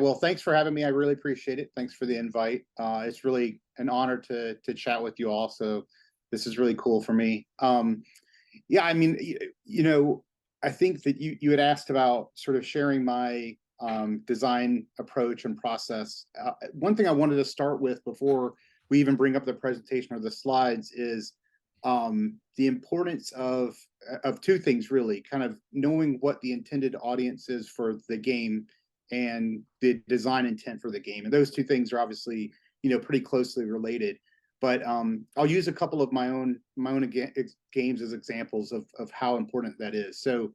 Well, thanks for having me. I really appreciate it. Thanks for the invite. It's really an honor to chat with you all. So this is really cool for me. Yeah, I mean, I think that you had asked about sort of sharing my design approach and process. One thing I wanted to start with before we even bring up the presentation or the slides is the importance of two things, really, kind of knowing what the intended audience is for the game and the design intent for the game. And those two things are obviously, pretty closely related. But I'll use a couple of my own games as examples of how important that is. So,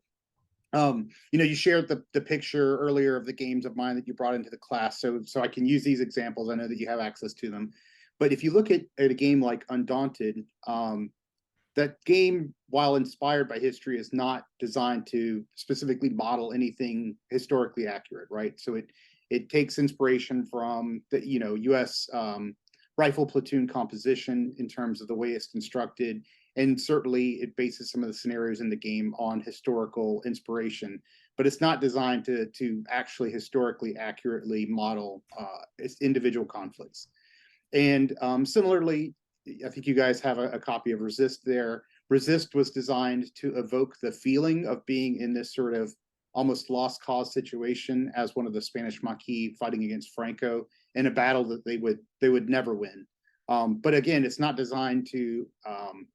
you shared the picture earlier of the games of mine that you brought into the class. So I can use these examples. I know that you have access to them. But if you look at a game like Undaunted, that game, while inspired by history, is not designed to specifically model anything historically accurate, right? So it takes inspiration from the U.S. Rifle platoon composition in terms of the way it's constructed, and certainly it bases some of the scenarios in the game on historical inspiration. But it's not designed to actually historically accurately model individual conflicts. And similarly, I think you guys have a copy of Resist there. Resist was designed to evoke the feeling of being in this sort of almost lost cause situation as one of the Spanish Maquis fighting against Franco in a battle that they would never win. But again, it's not designed to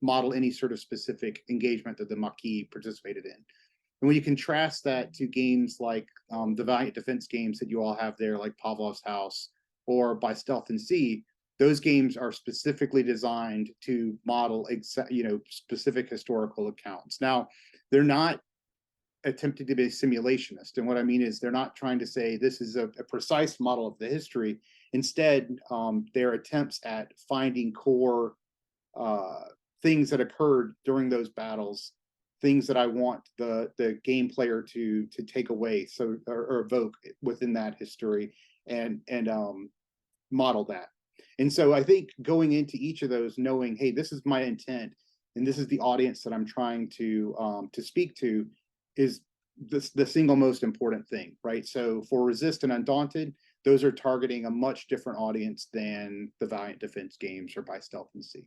model any sort of specific engagement that the Maquis participated in. And when you contrast that to games like the Valiant defense games that you all have there, like Pavlov's House or By Stealth and Sea, those games are specifically designed to model specific historical accounts. Now, they're not attempting to be simulationist. And what I mean is they're not trying to say this is a precise model of the history. Instead, their attempts at finding core things that occurred during those battles, things that I want the game player to take away, or evoke within that history and model that. And so I think going into each of those, knowing, hey, this is my intent, and this is the audience that I'm trying to speak to, is the single most important thing, right? So for Resist and Undaunted, those are targeting a much different audience than the Valiant defense games or By Stealth and Sea.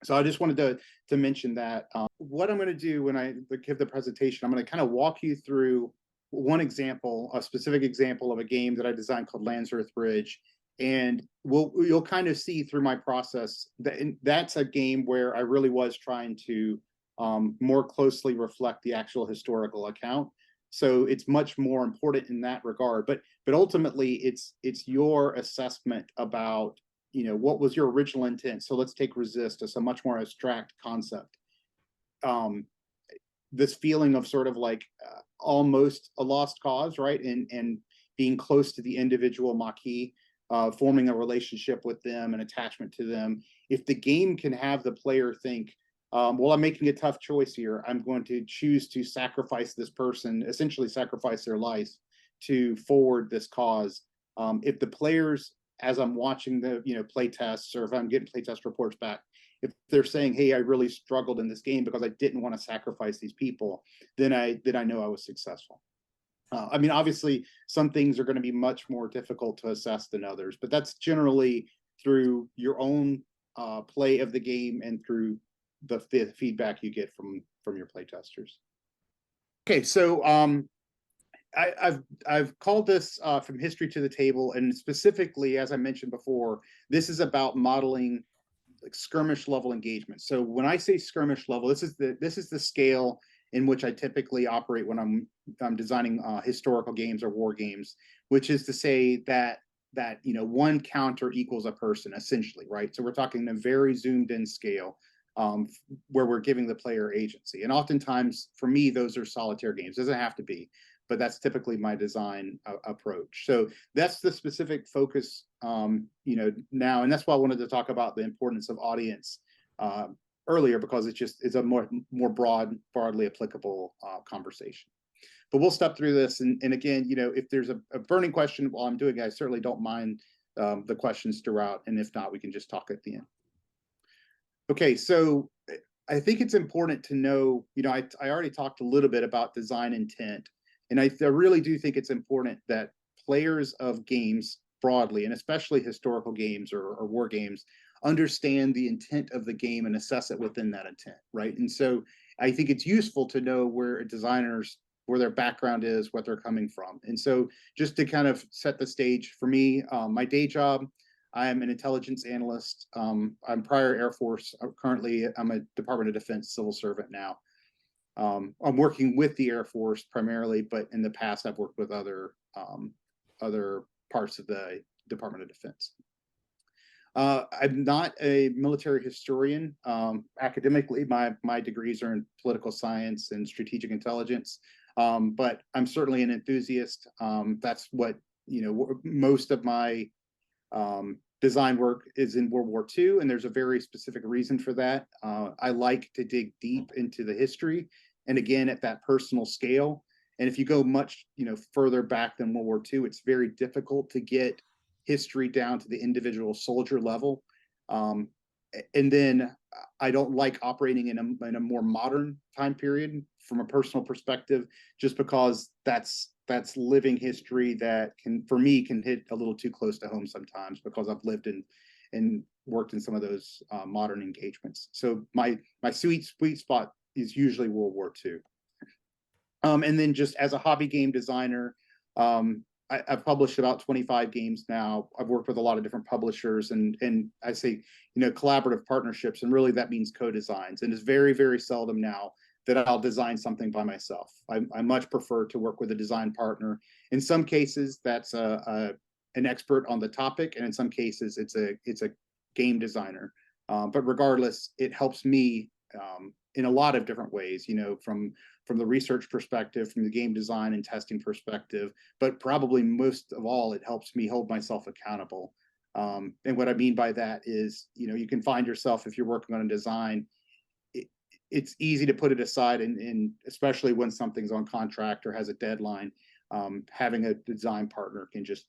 So I just wanted to mention that. What I'm going to do when I give the presentation, I'm going to kind of walk you through one example, a specific example of a game that I designed called Lanzerath Bridge. And you'll kind of see through my process that that's a game where I really was trying to more closely reflect the actual historical account. So it's much more important in that regard. But ultimately, it's your assessment about what was your original intent. So let's take Resist as a much more abstract concept. This feeling of sort of like almost a lost cause, right? And being close to the individual Maquis. Forming a relationship with them and attachment to them. If the game can have the player think, well, I'm making a tough choice here. I'm going to choose to sacrifice this person, essentially sacrifice their life to forward this cause. If the players, as I'm watching the play tests, or if I'm getting play test reports back, if they're saying, hey, I really struggled in this game because I didn't want to sacrifice these people, then I know I was successful. I mean, obviously, some things are going to be much more difficult to assess than others, but that's generally through your own play of the game and through the feedback you get from your play testers. Okay, so I've called this From History to the Table, and specifically, as I mentioned before, this is about modeling like skirmish level engagement. So when I say skirmish level, this is the scale in which I typically operate when I'm designing historical games or war games, which is to say that one counter equals a person, essentially, right? So we're talking a very zoomed in scale where we're giving the player agency. And oftentimes, for me, those are solitaire games. Doesn't have to be, but that's typically my design approach. So that's the specific focus, now, and that's why I wanted to talk about the importance of audience earlier, because it's a more broadly applicable conversation. But we'll step through this, and again, if there's a burning question while I'm doing it, I certainly don't mind the questions throughout, and if not, we can just talk at the end. Okay, so I think it's important to know, I already talked a little bit about design intent, and I really do think it's important that players of games broadly, and especially historical games or war games, understand the intent of the game and assess it within that intent, right? And so I think it's useful to know where designers, where their background is, what they're coming from. And so just to kind of set the stage for me, my day job, I am an intelligence analyst. I'm prior Air Force. Currently, I'm a Department of Defense civil servant now. I'm working with the Air Force primarily, but in the past, I've worked with other parts of the Department of Defense. I'm not a military historian. Academically, my degrees are in political science and strategic intelligence, but I'm certainly an enthusiast. That's what, most of my design work is in World War II, and there's a very specific reason for that. I like to dig deep into the history, and again, at that personal scale. And if you go much, further back than World War II, it's very difficult to get history down to the individual soldier level. And then I don't like operating in a more modern time period from a personal perspective, just because that's living history that for me can hit a little too close to home sometimes, because I've lived and worked in some of those modern engagements. So my sweet spot is usually World War II. And then just as a hobby game designer, I've published about 25 games now. I've worked with a lot of different publishers, and I say, collaborative partnerships, and really that means co-designs. And it's very, very seldom now that I'll design something by myself. I much prefer to work with a design partner. In some cases, that's an expert on the topic, and in some cases, it's a game designer. But regardless, it helps me in a lot of different ways, from the research perspective, from the game design and testing perspective, but probably most of all, it helps me hold myself accountable. And what I mean by that is, you can find yourself, if you're working on a design, it's easy to put it aside, and especially when something's on contract or has a deadline, having a design partner can just,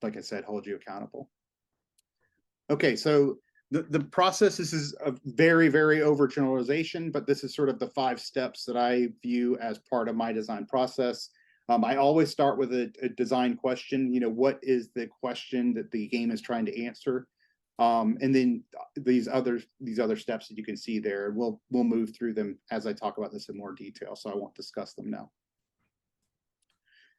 like I said, hold you accountable. Okay, so the process, this is a very, very overgeneralization, but this is sort of the 5 steps that I view as part of my design process. I always start with a design question. What is the question that the game is trying to answer? And then these other steps that you can see there, we'll move through them as I talk about this in more detail, so I won't discuss them now.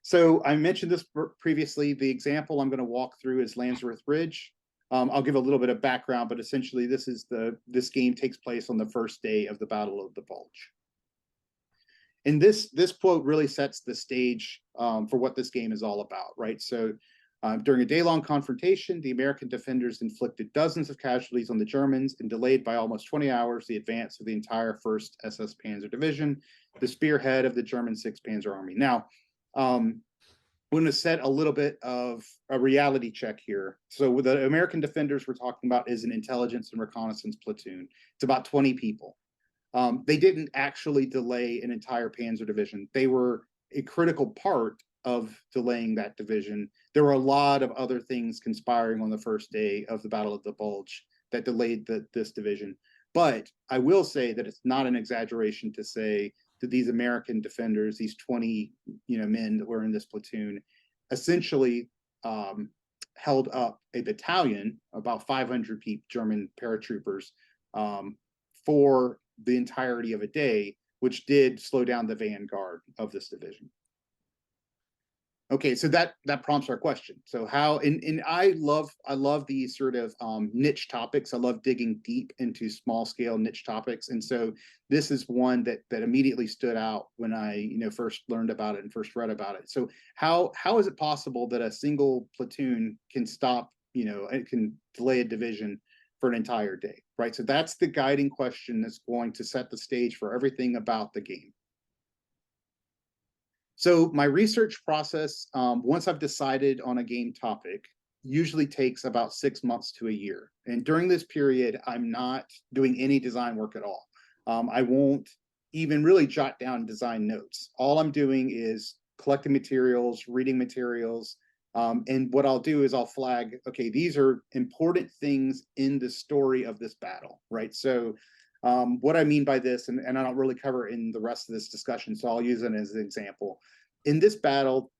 So I mentioned this previously. The example I'm going to walk through is Lanzerath Ridge. I'll give a little bit of background, but essentially this game takes place on the first day of the Battle of the Bulge. And this quote really sets the stage for what this game is all about, right? So during a day-long confrontation, the American defenders inflicted dozens of casualties on the Germans and delayed by almost 20 hours the advance of the entire 1st SS Panzer Division, the spearhead of the German 6th Panzer Army. Now, I'm going to set a little bit of a reality check here. So with the American defenders we're talking about is an intelligence and reconnaissance platoon. It's about 20 people. They didn't actually delay an entire Panzer division. They were a critical part of delaying that division. There were a lot of other things conspiring on the first day of the Battle of the Bulge that delayed this division. But I will say that it's not an exaggeration to say that these American defenders, these 20 men that were in this platoon, essentially held up a battalion, about 500 German paratroopers, for the entirety of a day, which did slow down the vanguard of this division. Okay, so that prompts our question. So how, and I love these sort of niche topics. I love digging deep into small scale niche topics, and so this is one that immediately stood out when I first learned about it and first read about it. So how is it possible that a single platoon can stop, it can delay a division for an entire day, right? So that's the guiding question that's going to set the stage for everything about the game. So my research process, once I've decided on a game topic, usually takes about 6 months to a year. And during this period, I'm not doing any design work at all. I won't even really jot down design notes. All I'm doing is collecting materials, reading materials, and what I'll do is I'll flag, okay, these are important things in the story of this battle, right? So what I mean by this, and I don't really cover in the rest of this discussion, so I'll use it as an example. In this battle,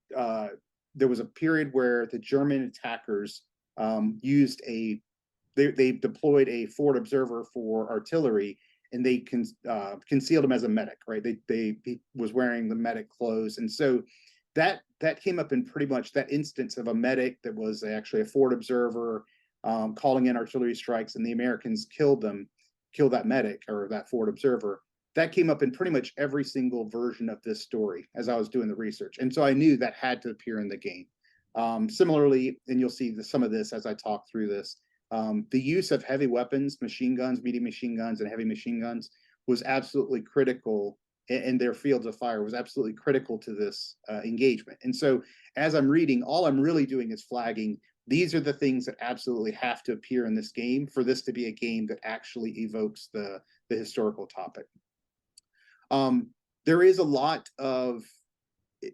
there was a period where the German attackers used they deployed a forward observer for artillery, and they concealed him as a medic, right? He was wearing the medic clothes, and so that came up in pretty much that instance of a medic that was actually a forward observer calling in artillery strikes, and the Americans killed that medic or that forward observer. That came up in pretty much every single version of this story as I was doing the research, and so I knew that had to appear in the game. Similarly, and you'll see some of this as I talk through this, the use of heavy weapons, machine guns, medium machine guns, and heavy machine guns was absolutely critical, and their fields of fire was absolutely critical to this engagement. And so as I'm reading, all I'm really doing is flagging, these are the things that absolutely have to appear in this game for this to be a game that actually evokes the historical topic. There is a lot of,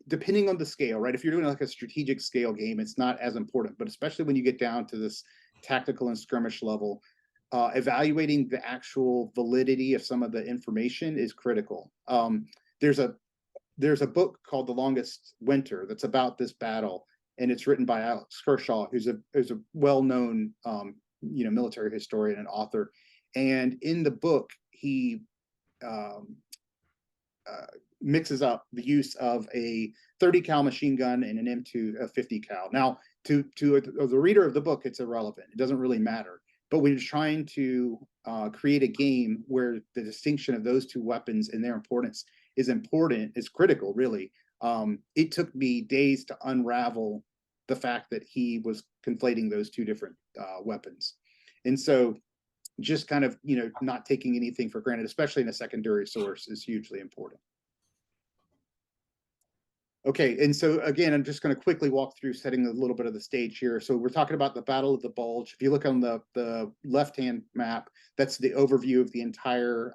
depending on the scale, right? If you're doing like a strategic scale game, it's not as important, but especially when you get down to this tactical and skirmish level, evaluating the actual validity of some of the information is critical. There's a book called The Longest Winter that's about this battle, and it's written by Alex Kershaw, who's a well-known military historian and author. And in the book, he mixes up the use of a 30 cal machine gun and an M2 50 cal. Now, to the reader of the book, it's irrelevant. It doesn't really matter. But when you're trying to create a game where the distinction of those two weapons and their importance is critical, really. It took me days to unravel the fact that he was conflating those two different weapons. And so just kind of, not taking anything for granted, especially in a secondary source, is hugely important. Okay, and so again, I'm just going to quickly walk through setting a little bit of the stage here. So we're talking about the Battle of the Bulge. If you look on the left-hand map, that's the overview of the entire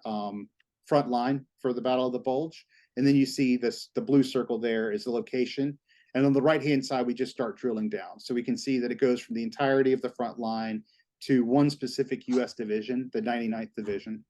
front line for the Battle of the Bulge. And then you see the blue circle there is the location. And on the right-hand side, we just start drilling down. So we can see that it goes from the entirety of the front line to one specific US division, the 99th Division.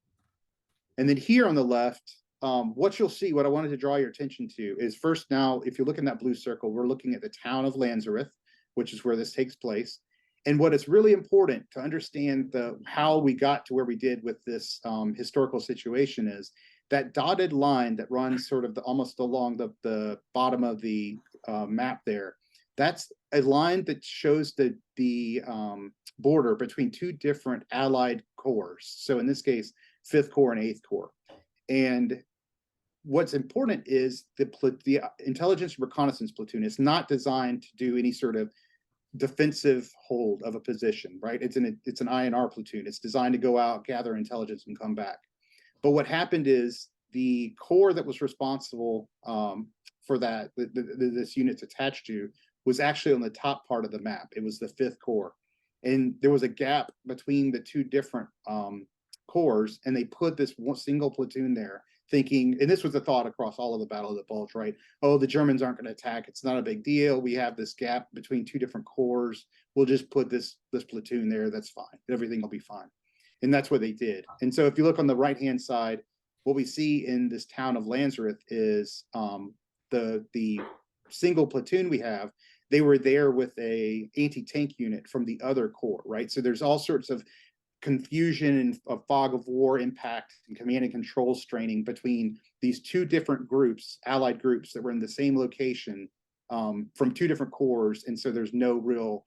And then here on the left, what you'll see, what I wanted to draw your attention to is first, now, if you look in that blue circle, we're looking at the town of Lanzerath, which is where this takes place. And what is really important to understand how we got to where we did with this historical situation is that dotted line that runs sort of almost along the bottom of the map there. That's a line that shows the border between two different Allied corps. So in this case, 5th Corps and 8th Corps. And what's important is the intelligence reconnaissance platoon is not designed to do any sort of defensive hold of a position, right? It's an INR platoon. It's designed to go out, gather intelligence, and come back. But what happened is the corps that was responsible for that, this unit's attached to, was actually on the top part of the map. It was the 5th Corps. And there was a gap between the two different corps, and they put this one single platoon there thinking, and this was the thought across all of the Battle of the Bulge, right? Oh, the Germans aren't going to attack. It's not a big deal. We have this gap between two different corps. We'll just put this platoon there. That's fine. Everything will be fine. And that's what they did. And so if you look on the right-hand side, what we see in this town of Lanzerath is the single platoon we have. They were there with a anti-tank unit from the other corps, right? So there's all sorts of confusion and a fog of war impact and command and control straining between these two different groups, Allied groups that were in the same location from two different corps. And so there's no real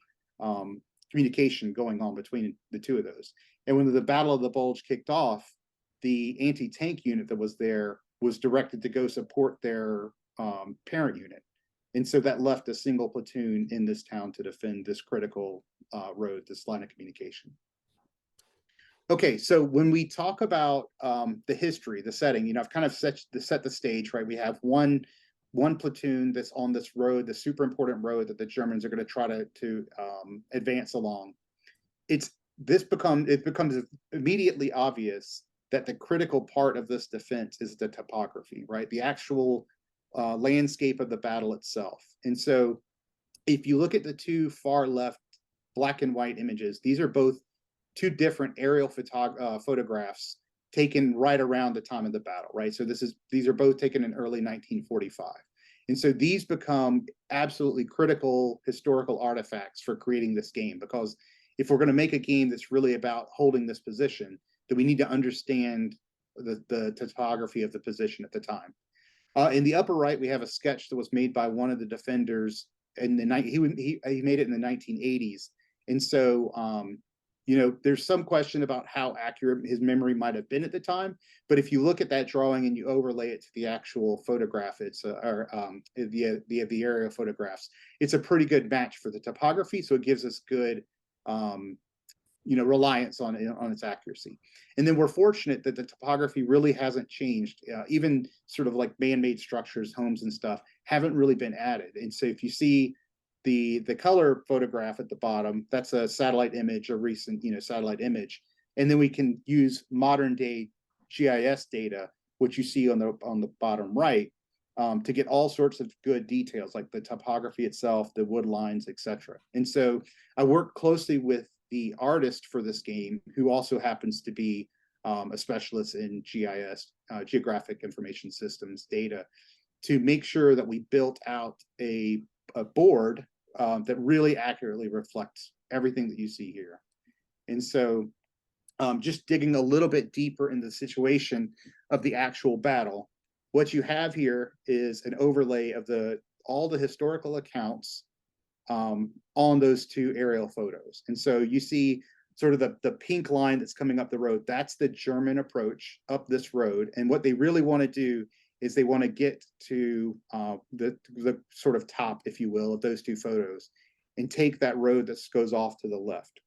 communication going on between the two of those. And when the Battle of the Bulge kicked off, the anti-tank unit that was there was directed to go support their parent unit. And so that left a single platoon in this town to defend this critical road, this line of communication. Okay, so when we talk about the history, the setting, I've kind of set the stage, right? We have one platoon that's on this road, the super important road that the Germans are going to try to advance along. It becomes immediately obvious that the critical part of this defense is the topography, right? The actual landscape of the battle itself. And so if you look at the two far left black and white images, these are both two different aerial photographs taken right around the time of the battle, right? So these are both taken in early 1945. And so these become absolutely critical historical artifacts for creating this game, because if we're going to make a game that's really about holding this position, then we need to understand the topography of the position at the time. In the upper right, we have a sketch that was made by one of the defenders in the night. He made it in the 1980s, and so there's some question about how accurate his memory might have been at the time. But if you look at that drawing and you overlay it to the actual photograph, it's the aerial photographs, it's a pretty good match for the topography. So it gives us good reliance on its accuracy. And then we're fortunate that the topography really hasn't changed. Even sort of like man-made structures, homes and stuff haven't really been added. And so if you see the color photograph at the bottom, that's a satellite image, a recent satellite image. And then we can use modern day GIS data, which you see on the bottom right, to get all sorts of good details like the topography itself, the wood lines, etc. And so I work closely with the artist for this game, who also happens to be a specialist in GIS, geographic information systems data, to make sure that we built out a board that really accurately reflects everything that you see here. And so just digging a little bit deeper in the situation of the actual battle, what you have here is an overlay of all the historical accounts on those two aerial photos. And so you see sort of the pink line that's coming up the road. That's the German approach up this road. And what they really want to do is they want to get to the sort of top, if you will, of those two photos and take that road that goes off to the left.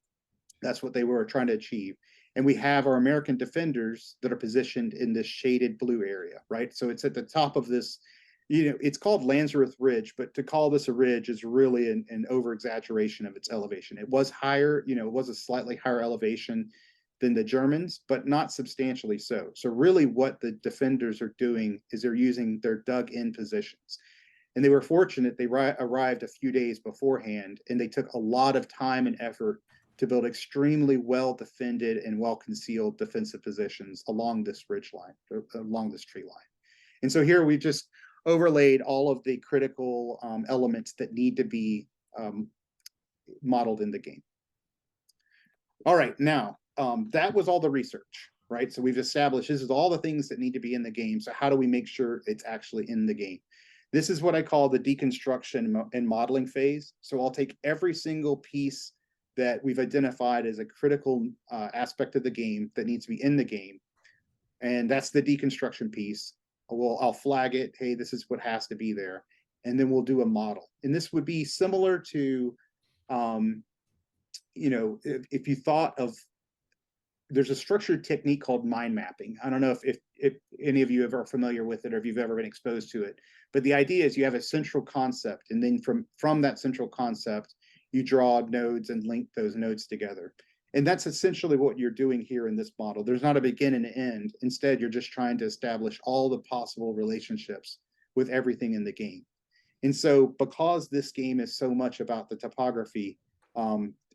That's what they were trying to achieve. And we have our American defenders that are positioned in this shaded blue area, right? So it's at the top of this, it's called Lanzerath Ridge, but to call this a ridge is really an over-exaggeration of its elevation. It was higher, it was a slightly higher elevation than the Germans, but not substantially so. So really what the defenders are doing is they're using their dug-in positions. And they were fortunate, they arrived a few days beforehand, and they took a lot of time and effort to build extremely well-defended and well-concealed defensive positions along this ridge line, along this tree line. And so here we've just overlaid all of the critical elements that need to be modeled in the game. All right, now, that was all the research, right? So we've established this is all the things that need to be in the game. So how do we make sure it's actually in the game? This is what I call the deconstruction and modeling phase. So I'll take every single piece that we've identified as a critical aspect of the game that needs to be in the game, and that's the deconstruction piece. I'll flag it, hey, this is what has to be there, and then we'll do a model. And this would be similar to, if you thought of, there's a structured technique called mind mapping. I don't know if any of you are familiar with it or if you've ever been exposed to it, but the idea is you have a central concept, and then from that central concept, you draw nodes and link those nodes together. And that's essentially what you're doing here in this model. There's not a begin and an end. Instead, you're just trying to establish all the possible relationships with everything in the game. And so because this game is so much about the topography,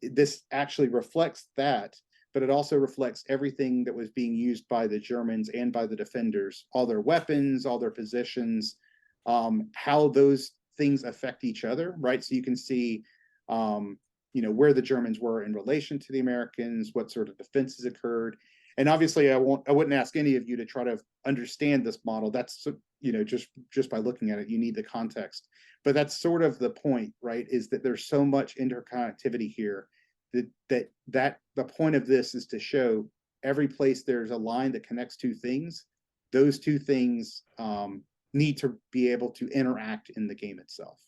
this actually reflects that, but it also reflects everything that was being used by the Germans and by the defenders, all their weapons, all their positions, how those things affect each other, right? So you can see where the Germans were in relation to the Americans, what sort of defenses occurred. And obviously I wouldn't ask any of you to try to understand this model. That's, just by looking at it, you need the context. But that's sort of the point, right? Is that there's so much interconnectivity here that the point of this is to show every place there's a line that connects two things, those two things need to be able to interact in the game itself.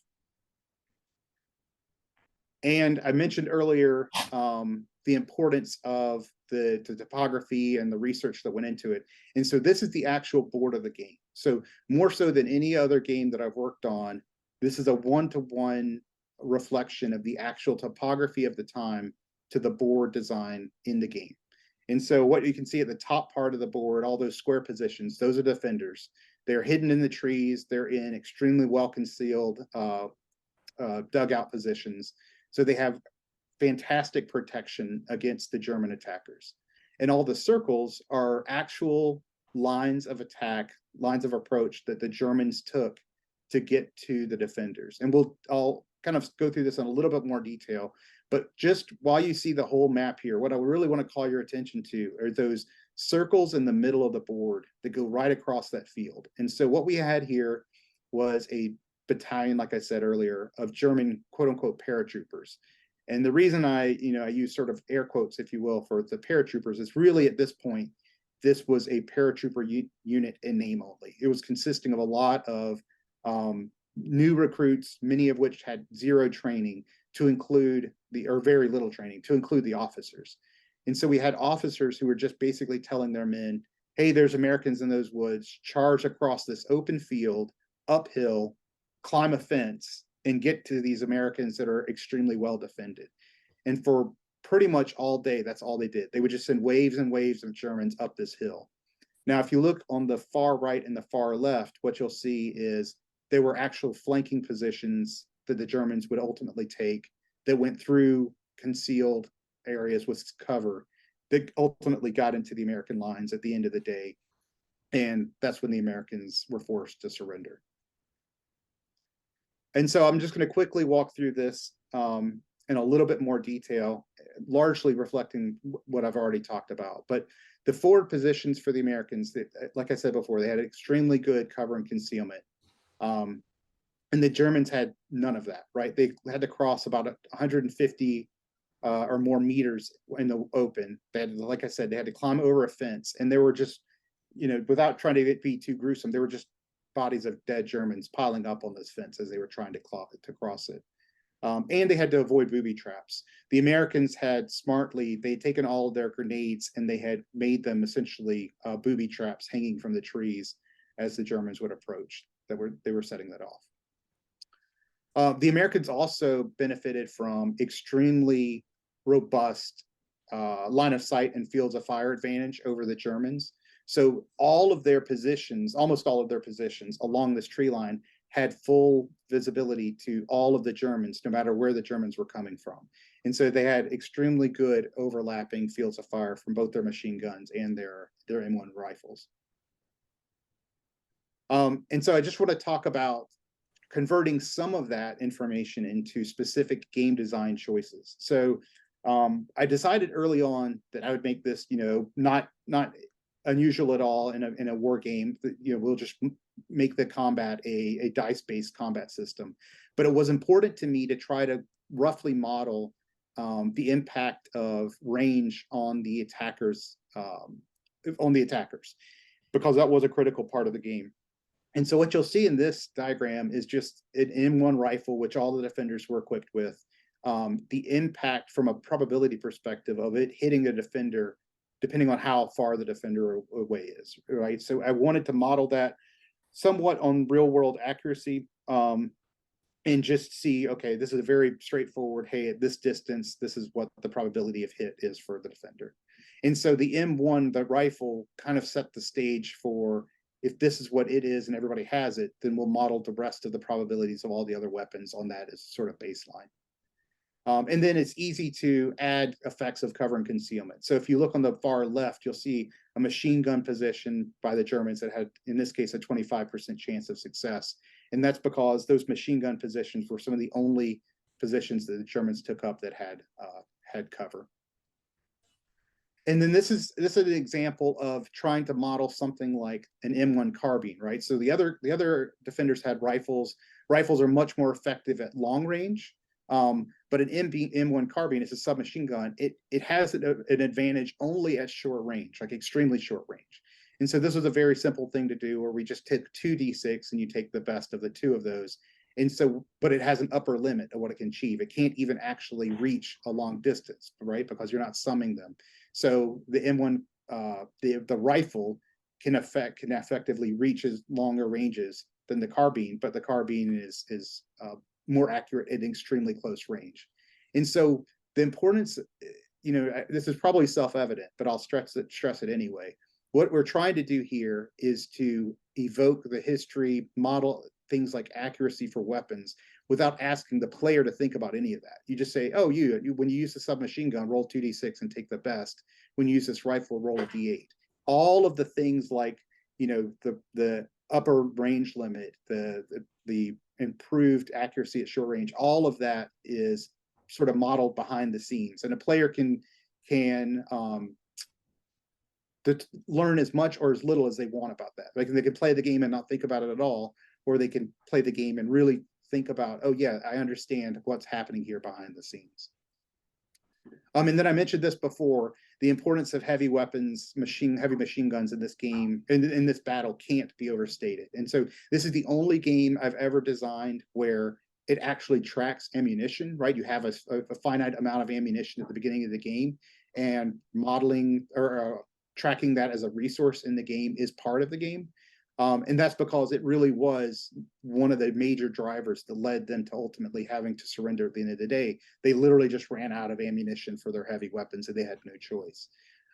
And I mentioned earlier the importance of the topography and the research that went into it. And so this is the actual board of the game. So more so than any other game that I've worked on, this is a one-to-one reflection of the actual topography of the time to the board design in the game. And so what you can see at the top part of the board, all those square positions, those are defenders. They're hidden in the trees. They're in extremely well-concealed dugout positions. So they have fantastic protection against the German attackers. And all the circles are actual lines of attack, lines of approach that the Germans took to get to the defenders. And I'll kind of go through this in a little bit more detail, but just while you see the whole map here, what I really want to call your attention to are those circles in the middle of the board that go right across that field. And so what we had here was a battalion, like I said earlier, of German quote unquote paratroopers. And the reason I use sort of air quotes, if you will, for the paratroopers is really at this point, this was a paratrooper unit in name only. It was consisting of a lot of new recruits, many of which had zero training to include or very little training to include the officers. And so we had officers who were just basically telling their men, hey, there's Americans in those woods, charge across this open field, uphill, climb a fence, and get to these Americans that are extremely well defended. And for pretty much all day, that's all they did. They would just send waves and waves of Germans up this hill. Now, if you look on the far right and the far left, what you'll see is there were actual flanking positions that the Germans would ultimately take that went through concealed areas with cover that ultimately got into the American lines at the end of the day. And that's when the Americans were forced to surrender. And so I'm just going to quickly walk through this in a little bit more detail, largely reflecting what I've already talked about. But the forward positions for the Americans, like I said before, they had extremely good cover and concealment. And the Germans had none of that, right? They had to cross about 150 or more meters in the open. They had, like I said, they had to climb over a fence, and they were just, without trying to be too gruesome, they were just bodies of dead Germans piling up on this fence as they were trying to cross it. And they had to avoid booby traps. The Americans had they'd taken all of their grenades and they had made them essentially booby traps hanging from the trees as the Germans would approach. They were setting that off. The Americans also benefited from extremely robust line of sight and fields of fire advantage over the Germans. So all of their positions, almost all of their positions along this tree line had full visibility to all of the Germans, no matter where the Germans were coming from. And so they had extremely good overlapping fields of fire from both their machine guns and their M1 rifles. And so I just want to talk about converting some of that information into specific game design choices. So I decided early on that I would make this, not unusual at all in a war game. We'll just make the combat a dice-based combat system. But it was important to me to try to roughly model the impact of range on the attackers, because that was a critical part of the game. And so what you'll see in this diagram is just an M1 rifle, which all the defenders were equipped with. The impact from a probability perspective of it hitting the defender, depending on how far the defender away is, right? So I wanted to model that somewhat on real world accuracy, and just see, okay, this is a very straightforward, hey, at this distance, this is what the probability of hit is for the defender. And so the M1, the rifle, kind of set the stage for, if this is what it is and everybody has it, then we'll model the rest of the probabilities of all the other weapons on that as sort of baseline. And then it's easy to add effects of cover and concealment. So if you look on the far left, you'll see a machine gun position by the Germans that had, in this case, a 25% chance of success. And that's because those machine gun positions were some of the only positions that the Germans took up that had cover. And then this is an example of trying to model something like an M1 carbine, right? So the other defenders had rifles. Rifles are much more effective at long range, but an M1 carbine is a submachine gun. It has an advantage only at short range, like extremely short range. And so this was a very simple thing to do, where we just take 2d6 and you take the best of the two of those. And so, but it has an upper limit of what it can achieve. It can't even actually reach a long distance, right? Because you're not summing them. So the M1, the rifle can effectively reach as longer ranges than the carbine, but the carbine is more accurate at extremely close range. And so the importance, this is probably self-evident, but I'll stress it anyway. What we're trying to do here is to evoke the history, model things like accuracy for weapons without asking the player to think about any of that. You just say, oh, when you use the submachine gun, roll 2d6 and take the best. When you use this rifle, roll a d8. All of the things like, the upper range limit, the improved accuracy at short range, all of that is sort of modeled behind the scenes, and a player can learn as much or as little as they want about that. Like they can play the game and not think about it at all, or they can play the game and really think about, oh yeah, I understand what's happening here behind the scenes. And then I mentioned this before, the importance of heavy weapons, heavy machine guns in this game, in this battle, can't be overstated. And so this is the only game I've ever designed where it actually tracks ammunition, right? You have a finite amount of ammunition at the beginning of the game, and modeling or tracking that as a resource in the game is part of the game. And that's because it really was one of the major drivers that led them to ultimately having to surrender at the end of the day. They literally just ran out of ammunition for their heavy weapons, and they had no choice.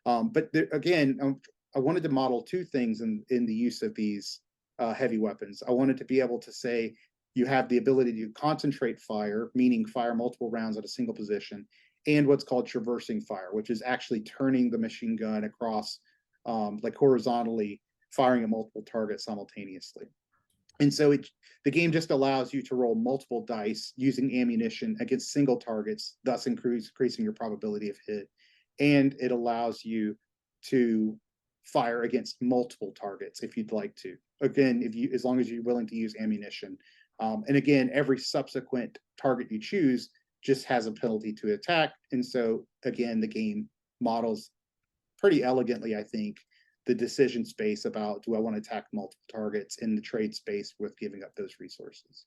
But again, I wanted to model two things in the use of these heavy weapons. I wanted to be able to say you have the ability to concentrate fire, meaning fire multiple rounds at a single position, and what's called traversing fire, which is actually turning the machine gun across like horizontally, firing at multiple targets simultaneously. And so the game just allows you to roll multiple dice using ammunition against single targets, thus increasing your probability of hit. And it allows you to fire against multiple targets if you'd like to. Again, as long as you're willing to use ammunition. And again, every subsequent target you choose just has a penalty to attack. And so again, the game models pretty elegantly, I think, the decision space about, do I want to attack multiple targets, in the trade space with giving up those resources.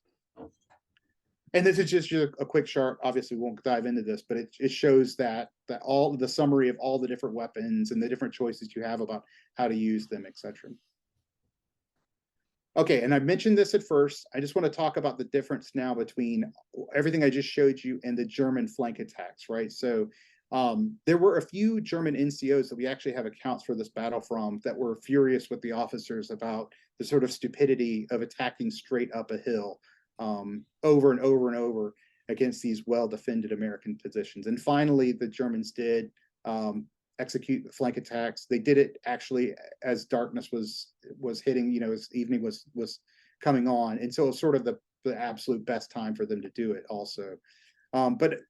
And this is just a quick chart. Obviously, we won't dive into this, but it shows that all the summary of all the different weapons and the different choices you have about how to use them, etc. Okay, and I mentioned this at first. I just want to talk about the difference now between everything I just showed you and the German flank attacks, right? So there were a few German NCOs that we actually have accounts for this battle from that were furious with the officers about the sort of stupidity of attacking straight up a hill over and over and over against these well-defended American positions. And finally, the Germans did execute the flank attacks. They did it actually as darkness was hitting, as evening was coming on. And so it was sort of the absolute best time for them to do it also. But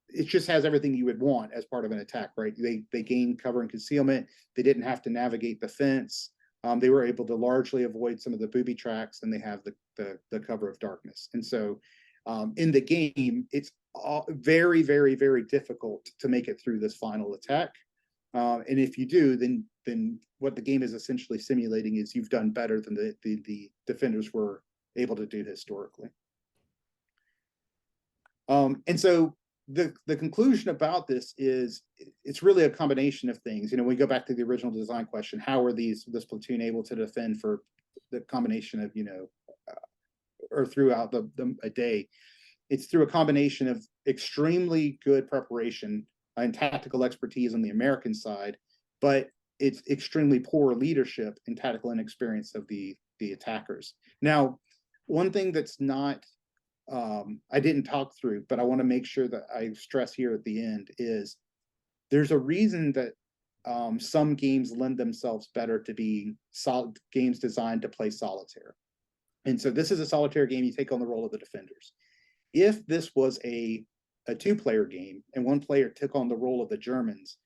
it just has everything you would want as part of an attack, right? They gained cover and concealment. They didn't have to navigate the fence. They were able to largely avoid some of the booby tracks, and they have the cover of darkness. And so in the game, it's very, very, very difficult to make it through this final attack. And if you do, then what the game is essentially simulating is you've done better than the defenders were able to do historically. And so the conclusion about this is it's really a combination of things. We go back to the original design question: how are this platoon able to defend for the combination of or throughout a day? It's through a combination of extremely good preparation and tactical expertise on the American side, but it's extremely poor leadership and tactical inexperience of the attackers. Now, one thing that's not I didn't talk through, but I want to make sure that I stress here at the end is there's a reason that some games lend themselves better to being games designed to play solitaire. And so this is a solitaire game. You take on the role of the defenders. If this was a two-player game and one player took on the role of the Germans,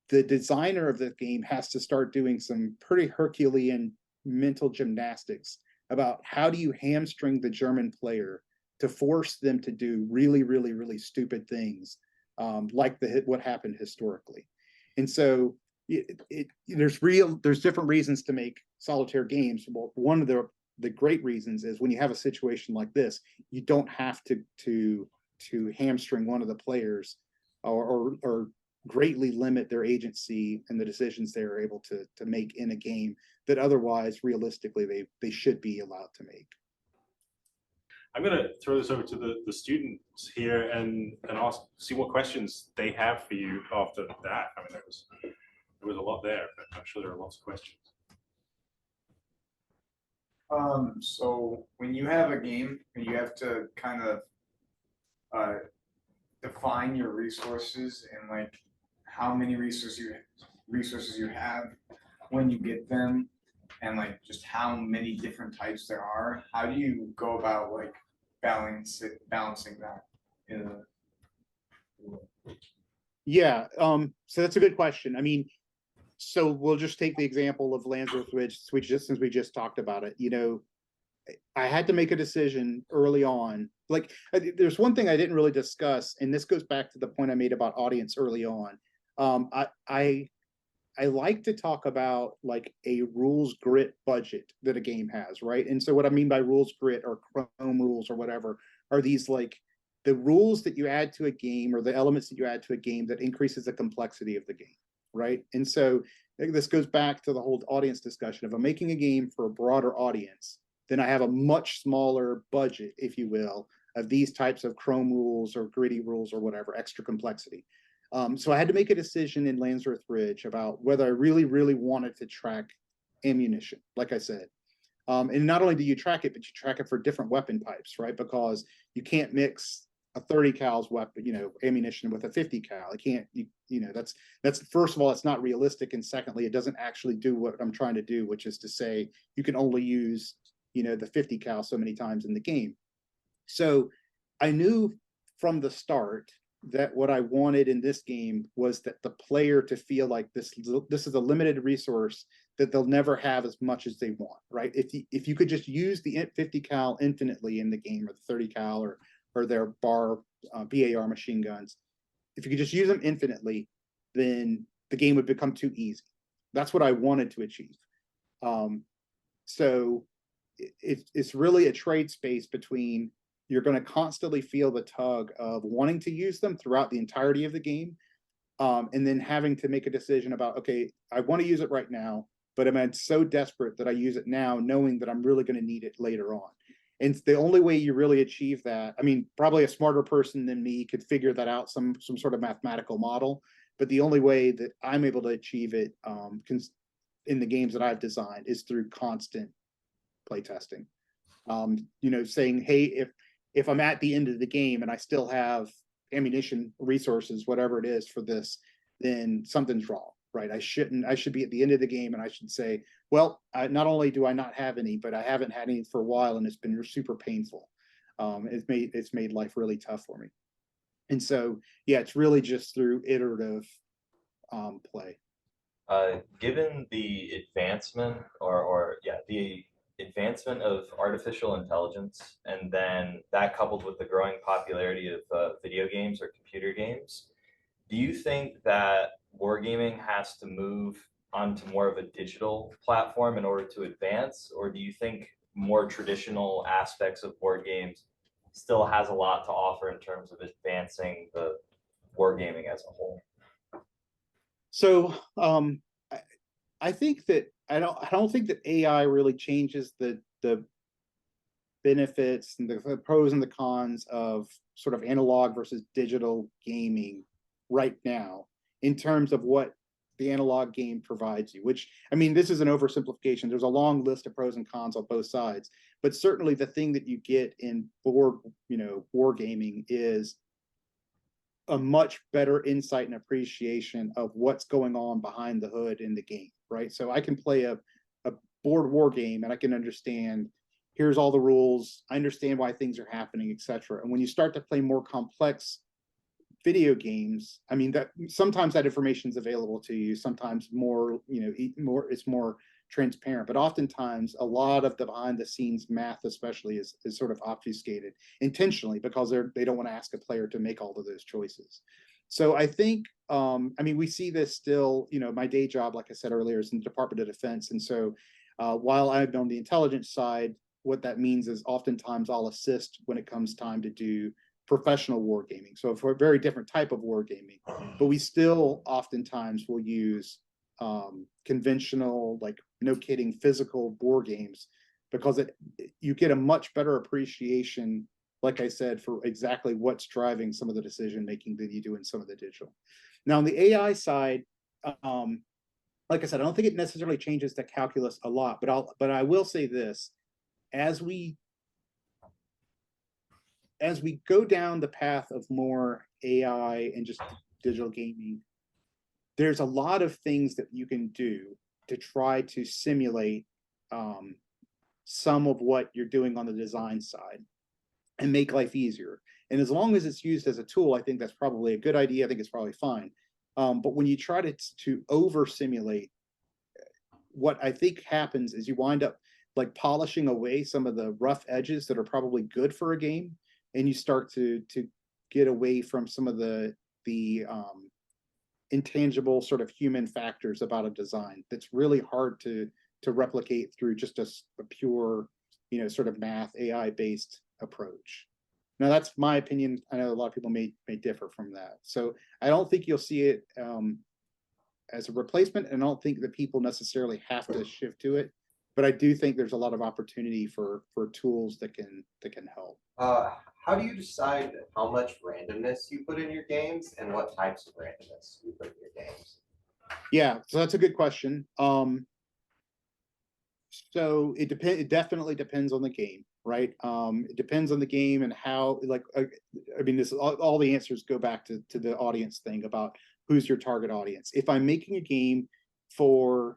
the designer of the game has to start doing some pretty Herculean mental gymnastics about how do you hamstring the German player to force them to do really, really, really stupid things, like what happened historically. And so there's different reasons to make solitaire games. Well, one of the great reasons is when you have a situation like this, you don't have to hamstring one of the players or greatly limit their agency and the decisions they are able to make in a game that otherwise realistically they should be allowed to make. I'm going to throw this over to the students here and see what questions they have for you after that. I mean, there was a lot there, but I'm sure there are lots of questions. So when you have a game and you have to kind of define your resources and like how many resources you have when you get them, and like just how many different types there are, how do you go about like balancing that in a Yeah, so that's a good question. I mean, so we'll just take the example of Lanzerath Ridge, since we just talked about it. You know, I had to make a decision early on. Like, there's one thing I didn't really discuss, and this goes back to the point I made about audience early on. I like to talk about like a rules grit budget that a game has, right? And so what I mean by rules grit or Chrome rules or whatever are these like the rules that you add to a game or the elements that you add to a game that increases the complexity of the game, right? And so I think this goes back to the whole audience discussion. If I'm making a game for a broader audience, then I have a much smaller budget, if you will, of these types of Chrome rules or gritty rules or whatever, extra complexity. So I had to make a decision in Lanzerath Ridge about whether I really, really wanted to track ammunition, like I said. And not only do you track it, but you track it for different weapon types, right? Because you can't mix a 30 cal's weapon, ammunition with a 50 cal. It can't, that's first of all, it's not realistic. And secondly, it doesn't actually do what I'm trying to do, which is to say you can only use, the 50 cal so many times in the game. So I knew from the start that what I wanted in this game was that the player to feel like this is a limited resource that they'll never have as much as they want, right? If you could just use the 50 cal infinitely in the game, or the 30 cal, or their BAR machine guns, if you could just use them infinitely, then the game would become too easy. That's what I wanted to achieve. So it's really a trade space between you're going to constantly feel the tug of wanting to use them throughout the entirety of the game, and then having to make a decision about, okay, I want to use it right now, but I'm so desperate that I use it now, knowing that I'm really going to need it later on. And the only way you really achieve that, I mean, probably a smarter person than me could figure that out, some sort of mathematical model, but the only way that I'm able to achieve it in the games that I've designed is through constant playtesting. Saying, hey, if I'm at the end of the game and I still have ammunition, resources, whatever it is for this, then something's wrong, right? I should be at the end of the game and I should say, well, not only do I not have any, but I haven't had any for a while and it's been super painful. It's made life really tough for me. And so, yeah, it's really just through iterative play. Given the advancement the advancement of artificial intelligence, and then that coupled with the growing popularity of video games or computer games, do you think that wargaming has to move onto more of a digital platform in order to advance, or do you think more traditional aspects of board games still has a lot to offer in terms of advancing the wargaming as a whole? So I think that I don't think that AI really changes the benefits and the pros and the cons of sort of analog versus digital gaming right now in terms of what the analog game provides you, which, I mean, this is an oversimplification. There's a long list of pros and cons on both sides, but certainly the thing that you get in board, wargaming is a much better insight and appreciation of what's going on behind the hood in the game, right? So I can play a board war game and I can understand, here's all the rules, I understand why things are happening, etc. And when you start to play more complex video games, I mean, that sometimes that information is available to you, sometimes more, it's more transparent, but oftentimes a lot of the behind the scenes math especially is sort of obfuscated intentionally because they don't want to ask a player to make all of those choices. So I think we see this still, my day job, like I said earlier, is in the Department of Defense. And so while I'm on the intelligence side, what that means is oftentimes I'll assist when it comes time to do professional wargaming. So for a very different type of wargaming, but we still oftentimes will use conventional, like, no kidding, physical board games, because you get a much better appreciation, like I said, for exactly what's driving some of the decision making that you do in some of the digital. Now on the AI side, like I said, I don't think it necessarily changes the calculus a lot, but I will say this: as we go down the path of more AI and just digital gaming, there's a lot of things that you can do to try to simulate some of what you're doing on the design side and make life easier. And as long as it's used as a tool, I think that's probably a good idea. I think it's probably fine. But when you try to over simulate, what I think happens is you wind up like polishing away some of the rough edges that are probably good for a game, and you start to get away from some of the intangible sort of human factors about a design that's really hard to replicate through just a pure, sort of math AI based approach. Now that's my opinion. I know a lot of people may differ from that. So I don't think you'll see it as a replacement, and I don't think that people necessarily have to shift to it. But I do think there's a lot of opportunity for tools that can help. How do you decide how much randomness you put in your games and what types of randomness you put in your games? Yeah, so that's a good question. So it definitely depends on the game, right? It depends on the game and how, like, I mean, this all the answers go back to the audience thing about who's your target audience. If I'm making a game for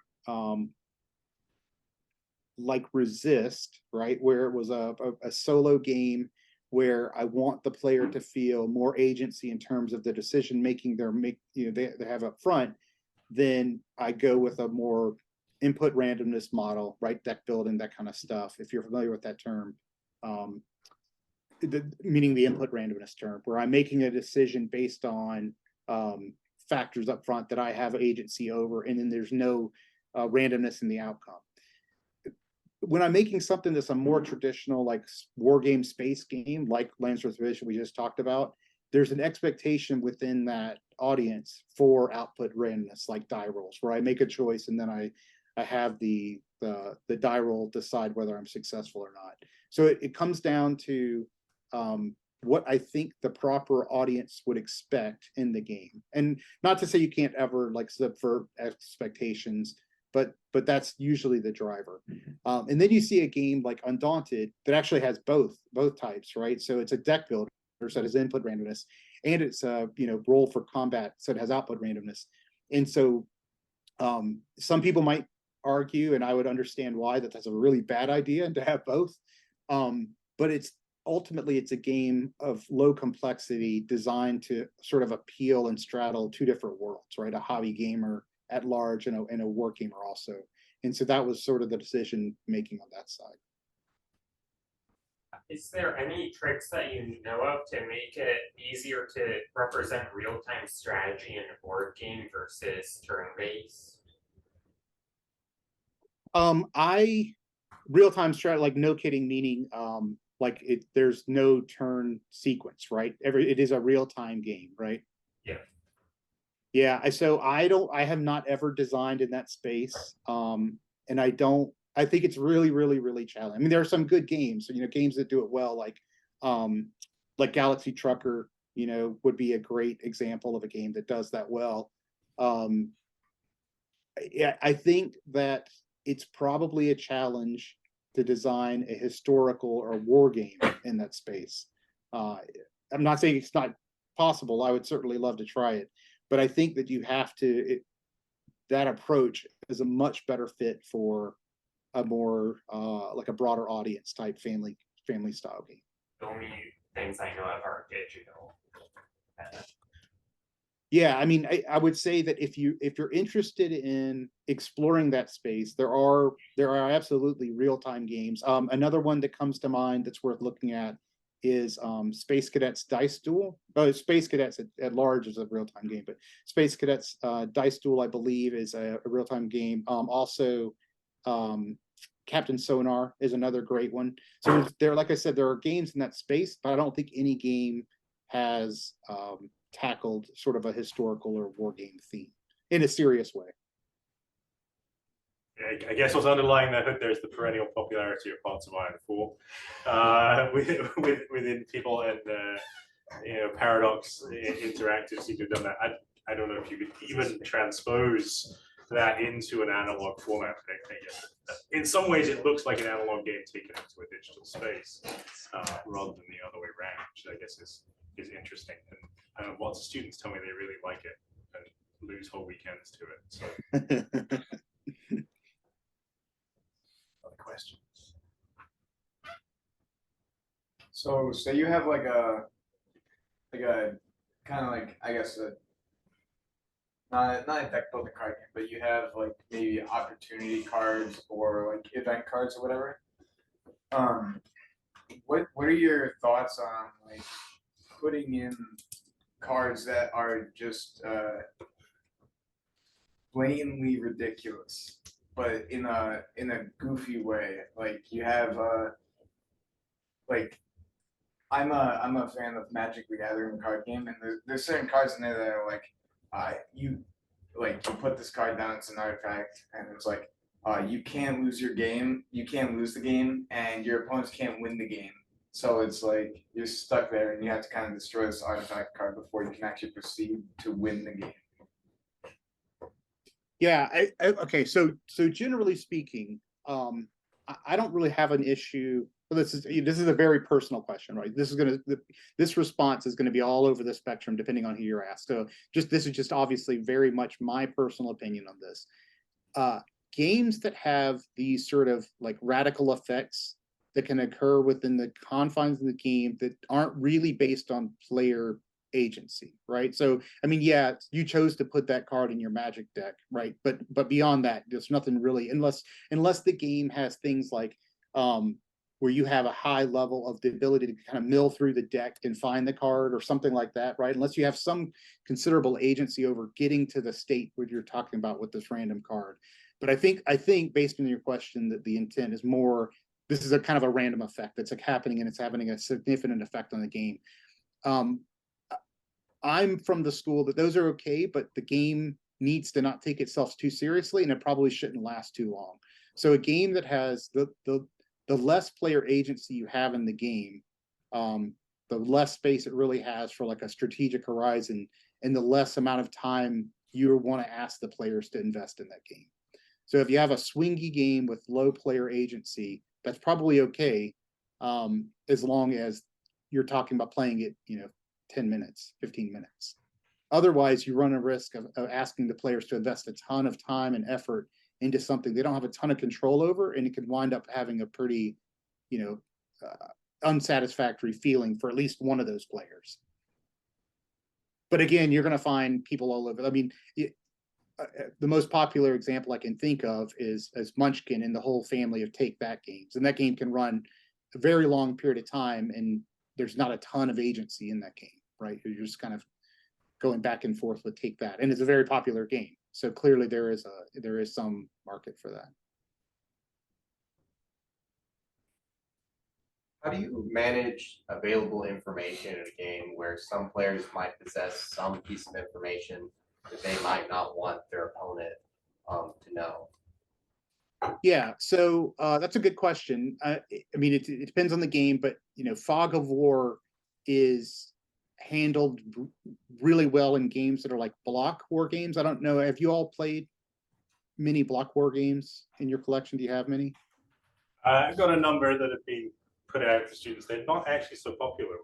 like Resist, right, where it was a solo game where I want the player to feel more agency in terms of the decision making they have up front, then I go with a more input randomness model, right? Deck building, that kind of stuff. If you're familiar with that term, meaning the input randomness term, where I'm making a decision based on factors up front that I have agency over, and then there's no randomness in the outcome. When I'm making something that's a more traditional, like war game space game, like Lanzerath we just talked about, there's an expectation within that audience for output randomness, like die rolls, where I make a choice and then I have the die roll decide whether I'm successful or not. So it comes down to what I think the proper audience would expect in the game. And not to say you can't ever like subvert expectations, but that's usually the driver. And then you see a game like Undaunted that actually has both types, right? So it's a deck builder, so it has input randomness, and it's a roll for combat, so it has output randomness. And so some people might argue, and I would understand why, that's a really bad idea to have both. But it's ultimately it's a game of low complexity designed to sort of appeal and straddle two different worlds, right? A hobby gamer at large and a war gamer also. And so that was sort of the decision making on that side. Is there any tricks that you know of to make it easier to represent real-time strategy in a board game versus turn-based? Real-time strategy, like no kidding, meaning like there's no turn sequence, right? It is a real-time game, right? Yeah. Yeah, so I have not ever designed in that space. And I think it's really, really, really challenging. I mean, there are some good games, games that do it well, like Galaxy Trucker, would be a great example of a game that does that well. Yeah, I think that it's probably a challenge to design a historical or war game in that space. I'm not saying it's not possible. I would certainly love to try it, but I think that you have to. That approach is a much better fit for a more like a broader audience type family style game. The only things I know of are digital. Yeah, I mean, I would say that if you're interested in exploring that space, there are absolutely real-time games. Another one that comes to mind that's worth looking at is Space Cadets Dice Duel. Space Cadets at large is a real-time game, but Space Cadets Dice Duel, I believe, is a real-time game. Also, Captain Sonar is another great one. So like I said, there are games in that space, but I don't think any game has tackled sort of a historical or war game theme in a serious way. I guess what's underlying that, there's the perennial popularity of Hearts of Iron 4 within people, and Paradox Interactive seem to have done that. I don't know if you could even transpose that into an analog format. I guess in some ways it looks like an analog game taken into a digital space rather than the other way around, which I guess is interesting. And I don't know, lots of students tell me they really like it and lose whole weekends to it. So. So say you have like a kind of like I guess a not a deck building card game, but you have like maybe opportunity cards or like event cards or whatever. Um, what are your thoughts on like putting in cards that are just blatantly ridiculous, but in a goofy way? Like you have like I'm a fan of Magic the Gathering card game, and there's certain cards in there that are like, you you put this card down, it's an artifact, and it's like, you can't lose your game, you can't lose the game, and your opponents can't win the game. So it's like you're stuck there, and you have to kind of destroy this artifact card before you can actually proceed to win the game. Yeah, okay. So generally speaking, I don't really have an issue. Well, this is a very personal question, right? This response is gonna be all over the spectrum depending on who you're asked. So this is just obviously very much my personal opinion on this. Games that have these sort of like radical effects that can occur within the confines of the game that aren't really based on player agency, right? So I mean, yeah, you chose to put that card in your Magic deck, right? But beyond that, there's nothing really, unless the game has things like where you have a high level of the ability to kind of mill through the deck and find the card or something like that, right? Unless you have some considerable agency over getting to the state where you're talking about with this random card. But I think based on your question that the intent is more, this is a kind of a random effect that's like happening and it's having a significant effect on the game. I'm from the school that those are okay, but the game needs to not take itself too seriously, and it probably shouldn't last too long. So a game that has the less player agency you have in the game, the less space it really has for like a strategic horizon, and the less amount of time you want to ask the players to invest in that game. So if you have a swingy game with low player agency, that's probably okay, as long as you're talking about playing it, 10 minutes, 15 minutes. Otherwise, you run a risk of asking the players to invest a ton of time and effort into something they don't have a ton of control over, and it can wind up having a pretty, unsatisfactory feeling for at least one of those players. But again, you're going to find people all over. I mean, the most popular example I can think of is Munchkin and the whole family of Take That games, and that game can run a very long period of time, and there's not a ton of agency in that game, right? You're just kind of going back and forth with Take That, and it's a very popular game. So clearly there is some market for that. How do you manage available information in a game where some players might possess some piece of information that they might not want their opponent to know? Yeah, so that's a good question. I mean, it depends on the game, but Fog of War is handled really well in games that are like block war games. I don't know. Have you all played many block war games in your collection? Do you have many? I've got a number that have been put out for students. They're not actually so popular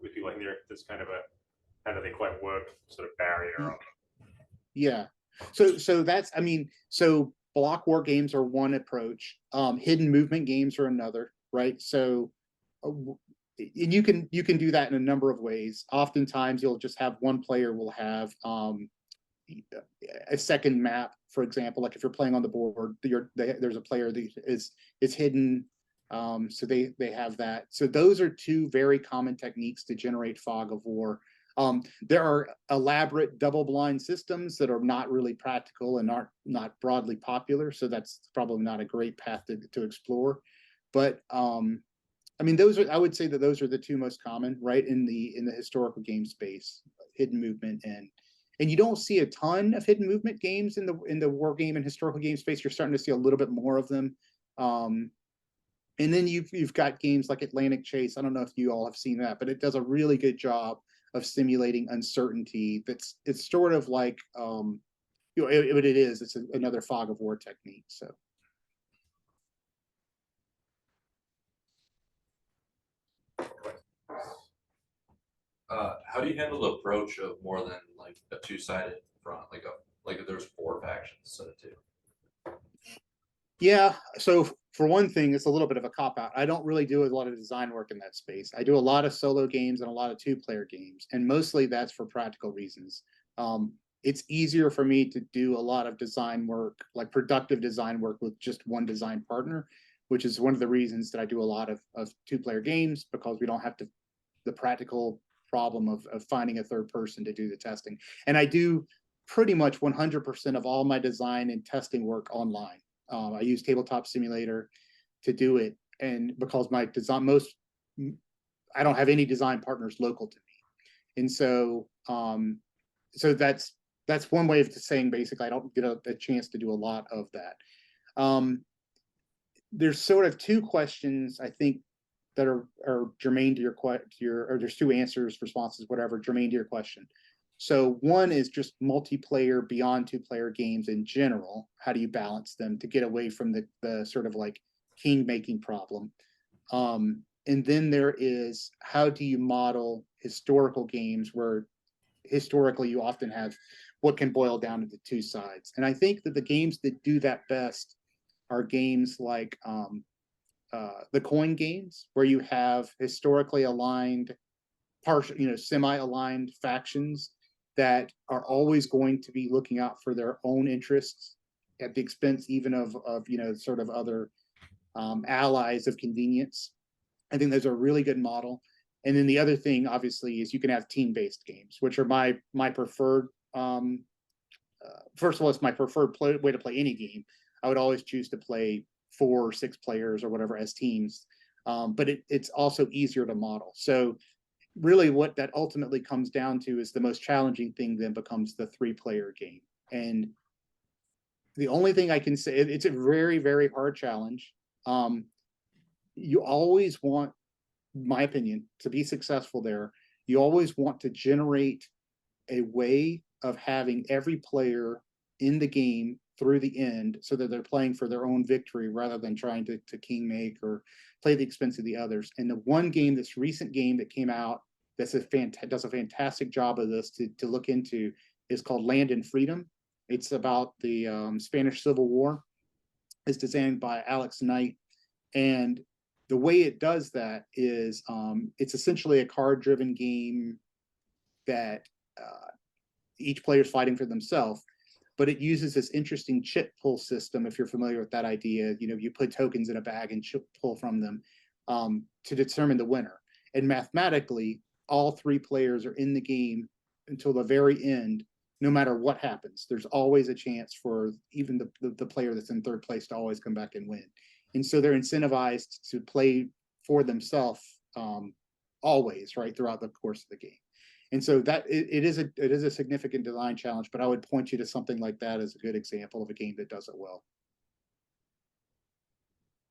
with people in there. There's kind of a how do they quite work sort of barrier on them. Yeah. So that's, I mean, so block war games are one approach. Hidden movement games are another, right? So and you can do that in a number of ways. Oftentimes you'll just have one player will have a second map, for example, like if you're playing on the board, there's a player that is hidden, so they have that. So those are two very common techniques to generate Fog of War. There are elaborate double-blind systems that are not really practical and aren't not broadly popular, so that's probably not a great path to explore. But I mean, I would say that those are the two most common, right, in the historical game space, hidden movement and you don't see a ton of hidden movement games in the war game and historical game space. You're starting to see a little bit more of them. And then you've got games like Atlantic Chase. I don't know if you all have seen that, but it does a really good job of simulating uncertainty. It's sort of like what it is. It's another Fog of War technique. So. How do you handle the approach of more than like a two-sided front, like if there's 4 factions instead of 2? Yeah, so for one thing, it's a little bit of a cop out. I don't really do a lot of design work in that space. I do a lot of solo games and a lot of two-player games, and mostly that's for practical reasons. It's easier for me to do a lot of design work, like productive design work, with just one design partner, which is one of the reasons that I do a lot of two-player games, because we don't have to the practical problem of finding a third person to do the testing. And I do pretty much 100% of all my design and testing work online. I use Tabletop Simulator to do it, and because my design I don't have any design partners local to me, and so that's one way of saying basically I don't get a chance to do a lot of that. There's sort of two questions I think that are germane to your or there's two answers, responses, whatever, germane to your question. So one is just multiplayer beyond two-player games in general. How do you balance them to get away from the sort of like king making problem? And then there is, how do you model historical games where historically you often have what can boil down into two sides? And I think that the games that do that best are games like the coin games, where you have historically aligned, partial, semi-aligned factions that are always going to be looking out for their own interests at the expense even of sort of other allies of convenience. I think those are a really good model. And then the other thing, obviously, is you can have team-based games, which are my preferred. First of all, it's my preferred way to play any game. I would always choose to play 4 or 6 players or whatever as teams, but it's also easier to model. So really what that ultimately comes down to is the most challenging thing then becomes the 3-player game. And the only thing I can say, it's a very, very hard challenge. You always want, my opinion, to be successful there, you always want to generate a way of having every player in the game through the end so that they're playing for their own victory rather than trying to king make or play the expense of the others. And the one game, this recent game that came out does a fantastic job of this to look into is called Land and Freedom. It's about the Spanish Civil War. It's designed by Alex Knight, and the way it does that is it's essentially a card-driven game that each player is fighting for themselves, but it uses this interesting chip pull system. If you're familiar with that idea, you put tokens in a bag and chip pull from them to determine the winner. And mathematically, all 3 players are in the game until the very end, no matter what happens. There's always a chance for even the player that's in 3rd place to always come back and win. And so they're incentivized to play for themselves always, right, throughout the course of the game. And so that it is a significant design challenge, but I would point you to something like that as a good example of a game that does it well.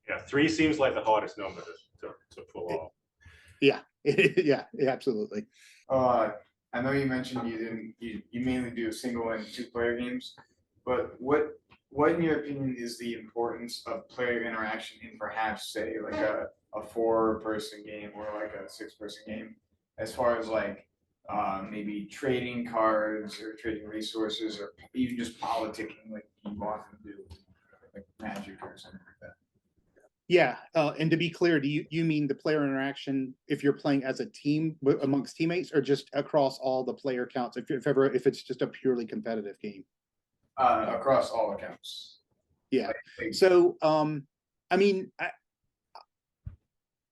Yeah, 3 seems like the hardest number to pull off. Yeah, yeah, absolutely. I know you mentioned you mainly do single and 2-player games, but what in your opinion is the importance of player interaction in perhaps say like a 4-person game or like a 6-person game, as far as like maybe trading cards or trading resources or even just politicking like you often do, like Magic or something like that? Yeah, and to be clear, do you mean the player interaction if you're playing as a team amongst teammates, or just across all the player counts? If it's just a purely competitive game? Across all accounts. Yeah. So, I mean,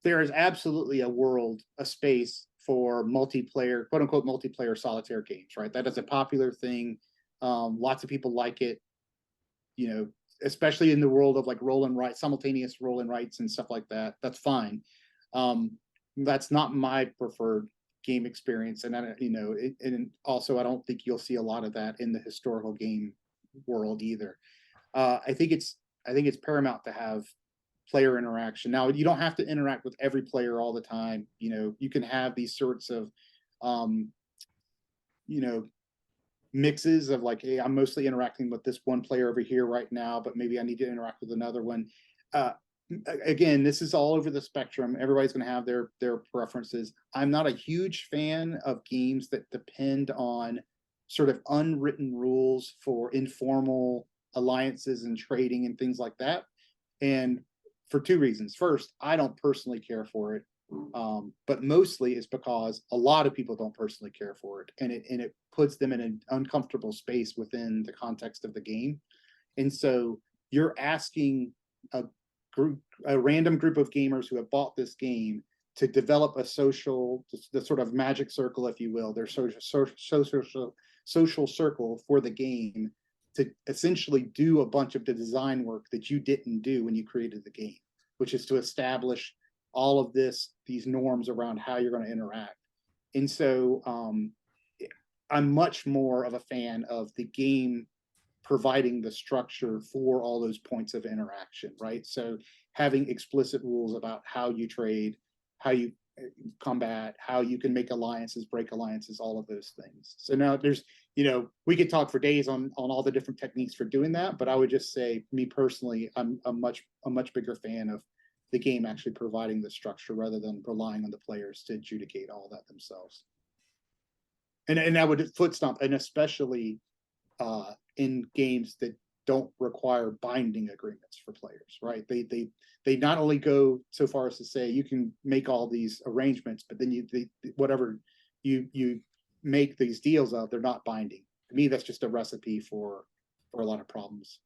there is absolutely a space for multiplayer, quote unquote, multiplayer solitaire games, right? That is a popular thing. Lots of people like it, especially in the world of like roll and write, simultaneous roll and writes and stuff like that. That's fine. That's not my preferred game experience. And and also I don't think you'll see a lot of that in the historical game world either. I think it's paramount to have player interaction. Now, you don't have to interact with every player all the time. You can have these sorts of mixes of like, hey, I'm mostly interacting with this one player over here right now, but maybe I need to interact with another one. Again, this is all over the spectrum. Everybody's going to have their preferences. I'm not a huge fan of games that depend on sort of unwritten rules for informal alliances and trading and things like that, And for two reasons. First, I don't personally care for it. But mostly it's because a lot of people don't personally care for it, and it puts them in an uncomfortable space within the context of the game. And so you're asking a random group of gamers who have bought this game to develop a the sort of magic circle, if you will, their social circle for the game, to essentially do a bunch of the design work that you didn't do when you created the game, which is to establish all of these norms around how you're going to interact. And so I'm much more of a fan of the game providing the structure for all those points of interaction, right? So having explicit rules about how you trade, how you combat, how you can make alliances, break alliances, all of those things. So now there's, we could talk for days on all the different techniques for doing that, but I would just say, me personally, I'm a much bigger fan of the game actually providing the structure rather than relying on the players to adjudicate all that themselves. And I would foot stomp, and especially in games that don't require binding agreements for players, right? They not only go so far as to say you can make all these arrangements, but then whatever you make these deals of, they're not binding. To me, that's just a recipe for a lot of problems.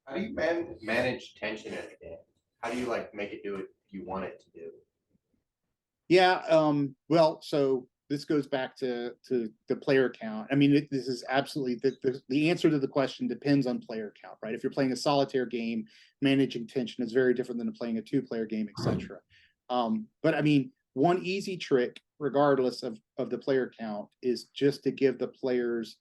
How do you manage tension in a game? How do you make it do what you want it to do? Yeah, well, so this goes back to the player count. I mean, this is absolutely the answer to the question depends on player count, right? If you're playing a solitaire game, managing tension is very different than playing a two-player game, etc. But I mean, one easy trick, regardless of the player count, is just to give the players,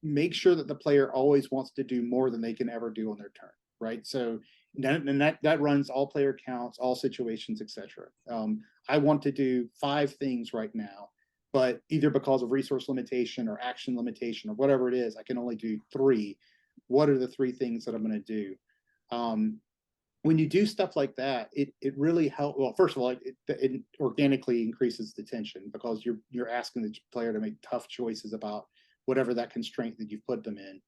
make sure that the player always wants to do more than they can ever do on their turn, right? So that runs all player counts, all situations, etc. I want to do 5 things right now, but either because of resource limitation or action limitation or whatever it is, I can only do 3. What are the 3 things that I'm going to do? When you do stuff like that, it really helps. Well, first of all, it organically increases the tension because you're asking the player to make tough choices about whatever that constraint that you've put them in.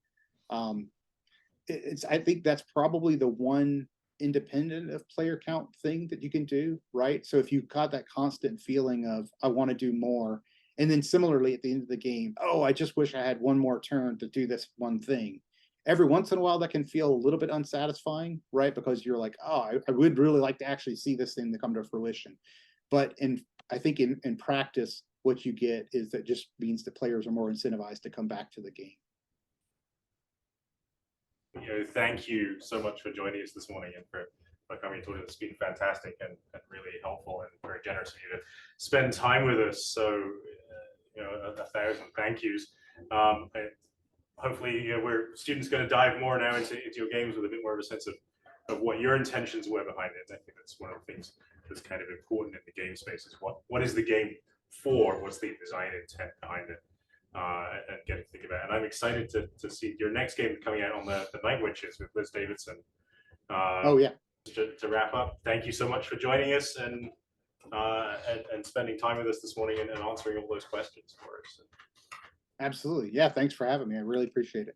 I think that's probably the one independent of player count thing that you can do, right? So if you've got that constant feeling of, I want to do more, and then similarly at the end of the game, oh, I just wish I had one more turn to do this one thing. Every once in a while, that can feel a little bit unsatisfying, right? Because you're like, oh, I would really like to actually see this thing to come to fruition. But I think in practice, what you get is that just means the players are more incentivized to come back to the game. Thank you so much for joining us this morning and for coming to it. It's been fantastic and really helpful and very generous of you to spend time with us. So, 1,000 thank yous. Hopefully, we're students going to dive more now into your games with a bit more of a sense of what your intentions were behind it. I think that's one of the things that's kind of important in the game space is what is the game for? What's the design intent behind it? And getting to think about it. And I'm excited to see your next game coming out on the Night Witches with Liz Davidson. Oh yeah. To wrap up, thank you so much for joining us and spending time with us this morning and answering all those questions for us. Absolutely. Yeah, thanks for having me. I really appreciate it.